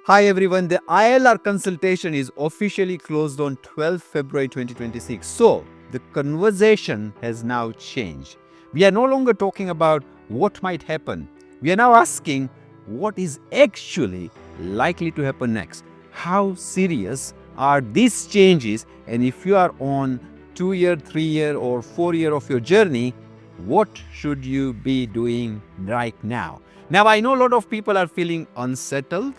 Hi everyone, the ILR consultation is officially closed on 12 February 2026. So, the conversation has now changed. We are no longer talking about what might happen. We are now asking what is actually likely to happen next. How serious are these changes? And if you are on 2-year, 3-year or 4-year of your journey, what should you be doing right now? Now, I know a lot of people are feeling unsettled.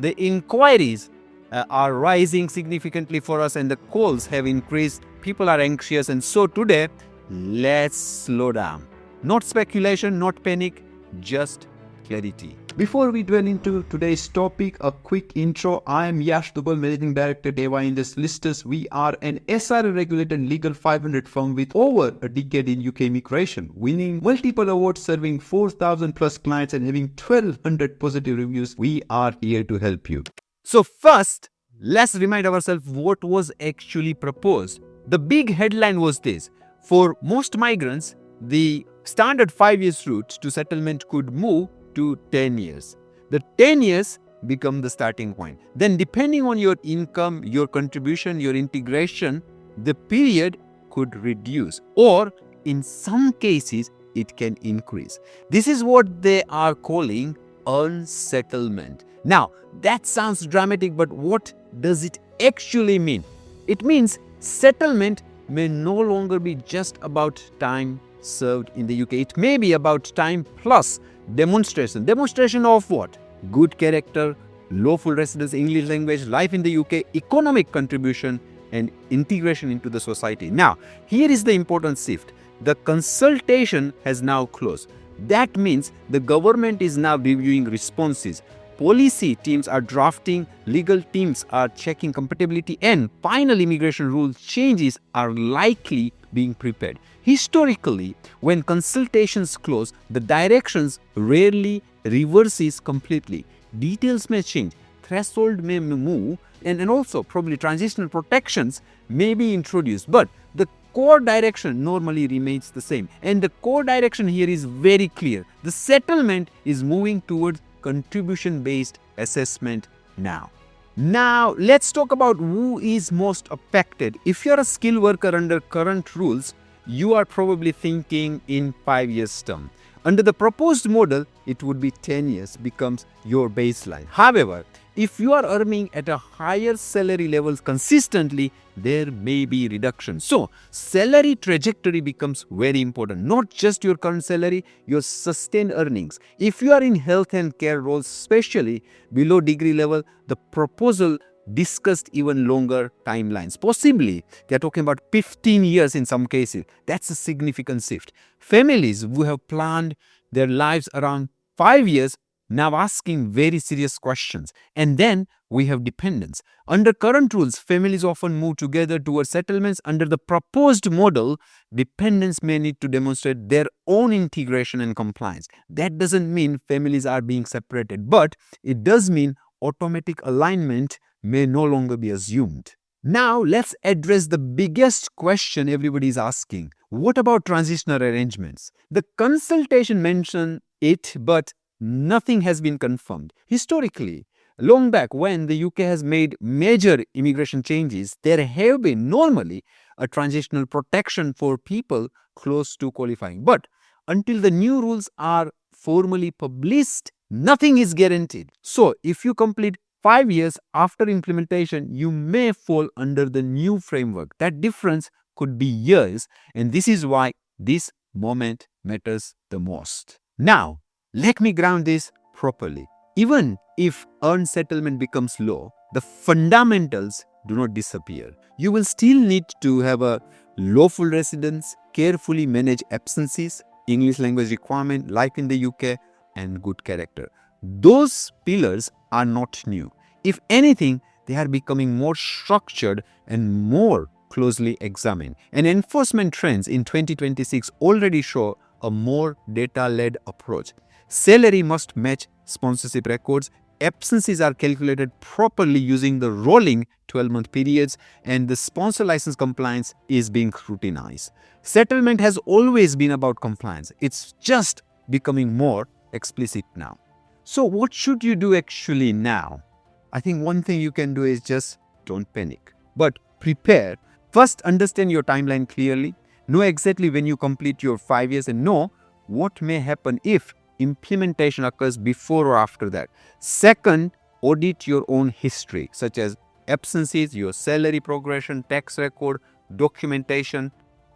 The inquiries are rising significantly for us and the calls have increased. People are anxious, and so today, let's slow down. Not speculation, not panic, just clarity. Before we dwell into today's topic, a quick intro. I am Yash Dubal, Managing Director at AY&J Solicitors. We are an SRA-regulated legal 500 firm with over a decade in UK immigration, winning multiple awards, serving 4,000 plus clients and having 1,200 positive reviews. We are here to help you. So first, let's remind ourselves what was actually proposed. The big headline was this: for most migrants, the standard 5 years route to settlement could move to 10 years. The 10 years become the starting point. Then depending on your income, your contribution, your integration, the period could reduce, or in some cases, it can increase. This is what they are calling unsettlement. Now, that sounds dramatic, but what does it actually mean? It means settlement may no longer be just about time served in the UK. It may be about time plus demonstration. Demonstration of what? Good character, lawful residence, English language, life in the UK, economic contribution, and integration into the society. Now, here is the important shift. The consultation has now closed. That means the government is now reviewing responses. Policy teams are drafting, legal teams are checking compatibility, and final immigration rule changes are likely being prepared. Historically, when consultations close, the directions rarely reverses completely. Details may change, threshold may move, and also probably transitional protections may be introduced, but the core direction normally remains the same. And the core direction here is very clear. The settlement is moving towards contribution-based assessment now. Now, let's talk about who is most affected. If you're a skilled worker under current rules, you are probably thinking in 5 years term. Under the proposed model, it would be 10 years becomes your baseline. However, if you are earning at a higher salary levels consistently, there may be reduction. So, salary trajectory becomes very important. Not just your current salary, your sustained earnings. If you are in health and care roles, especially below degree level, the proposal discussed even longer timelines. Possibly, they are talking about 15 years in some cases. That's a significant shift. Families who have planned their lives around 5 years now asking very serious questions. And then we have dependents. Under current rules, families often move together towards settlements. Under the proposed model, dependents may need to demonstrate their own integration and compliance. That doesn't mean families are being separated, but it does mean automatic alignment may no longer be assumed. Now, let's address the biggest question everybody is asking. What about transitional arrangements? The consultation mentioned it, but nothing has been confirmed. Historically, long back when the UK has made major immigration changes, there have been normally a transitional protection for people close to qualifying. But until the new rules are formally published, nothing is guaranteed. So, if you complete 5 years after implementation, you may fall under the new framework. That difference could be years, and this is why this moment matters the most. Now, let me ground this properly. Even if earned settlement becomes low, the fundamentals do not disappear. You will still need to have a lawful residence, carefully manage absences, English language requirement, life in the UK, and good character. Those pillars are not new. If anything, they are becoming more structured and more closely examined. And enforcement trends in 2026 already show a more data-led approach. Salary must match sponsorship records. Absences are calculated properly using the rolling 12-month periods, and the sponsor license compliance is being scrutinized. Settlement has always been about compliance. It's just becoming more explicit now. So what should you do actually now? I think one thing you can do is just don't panic, but prepare. First, understand your timeline clearly. Know exactly when you complete your 5 years and know what may happen if implementation occurs before or after that. Second, audit your own history, such as absences, your salary progression, tax record, documentation,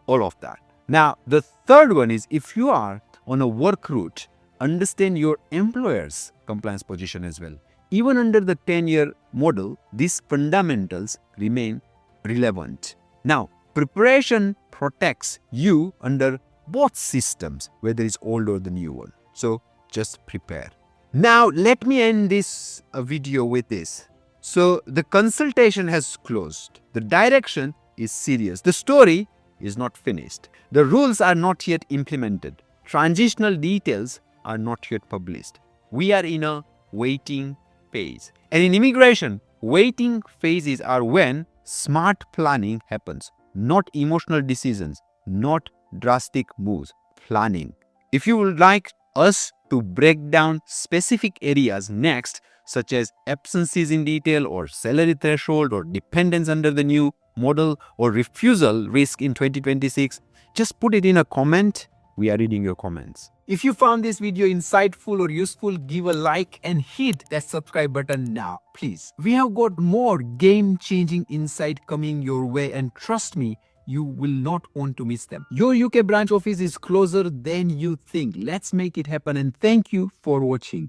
all of that. Now, the third one is if you are on a work route, understand your employer's compliance position as well. Even under the 10-year model, these fundamentals remain relevant. Now, preparation protects you under both systems, whether it's old or the new one. So just prepare. Now, let me end this video with this. So the consultation has closed. The direction is serious. The story is not finished. The rules are not yet implemented. Transitional details are not yet published. We are in a waiting phase. And in immigration, waiting phases are when smart planning happens, not emotional decisions, not drastic moves, planning. If you would like us to break down specific areas next, such as absences in detail or salary threshold or dependence under the new model or refusal risk in 2026, just put it in a comment. We are reading your comments. If you found this video insightful or useful, give a like and hit that subscribe button now, please. We have got more game-changing insight coming your way, and trust me, you will not want to miss them. Your UK branch office is closer than you think. Let's make it happen, and thank you for watching.